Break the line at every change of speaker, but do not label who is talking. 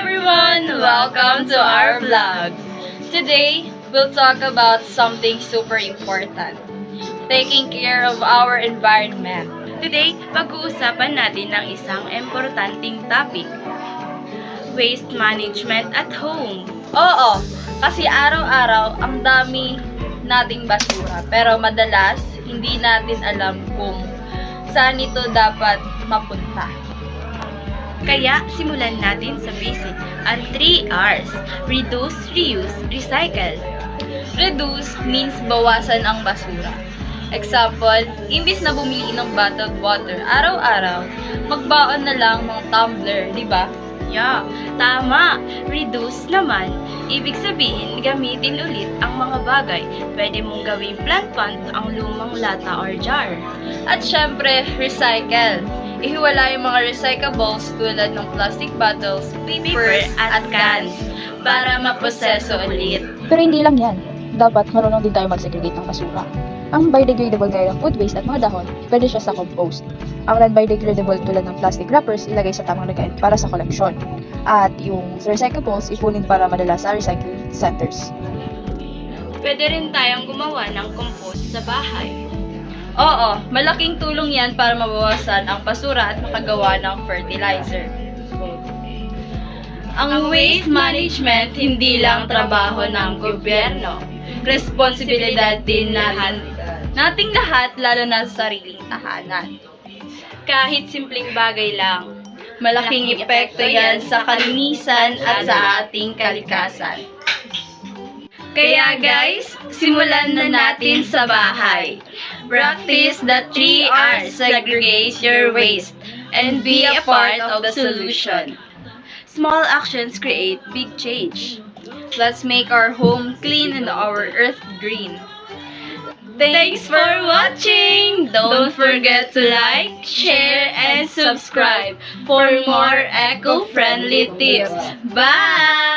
everyone! Welcome to our vlog. Today, we'll talk about something super important. Taking care of our environment.
Today, pag-uusapan natin ng isang importanteng topic, waste management at home.
Oo, kasi araw-araw ang dami nating basura. Pero madalas, hindi natin alam kung saan ito dapat mapunta.
Kaya simulan natin sa basic, ang 3 R's. Reduce, reuse, recycle.
Reduce means bawasan ang basura. Example, imbis na bumili ng bottled water araw-araw, magbaon na lang ng tumbler, di ba?
Yeah, tama. Reduce naman, ibig sabihin gamitin ulit ang mga bagay. Pwede mong gawing plant pot ang lumang lata or jar.
At syempre, recycle. Ihiwalay yung mga recyclables tulad ng plastic bottles, paper, at cans para maproseso ulit.
Pero hindi lang yan. Dapat marunong din tayo mag-segregate ng basura. Ang biodegradable gaya ng food waste at mga dahon, pwede siya sa compost. Ang non-biodegradable tulad ng plastic wrappers, ilagay sa tamang lagayan para sa koleksyon. At yung recyclables, ipunin para madala sa recycling centers.
Pwede rin tayong gumawa ng compost sa bahay.
Oo, malaking tulong yan para mabawasan ang basura at makagawa ng fertilizer. Ang waste management hindi lang trabaho ng gobyerno. Responsibilidad din nating lahat, lalo na sa sariling tahanan.
Kahit simpleng bagay lang,
Malaking epekto yan sa kalinisan at sa ating kalikasan. Kaya guys, simulan na natin sa bahay. Practice the 3 R's, segregate your waste, and be a part of the solution.
small actions create big change.
Let's make our home clean and our earth green.
Thanks for watching! Don't forget to like, share, and subscribe for more eco-friendly tips. Bye!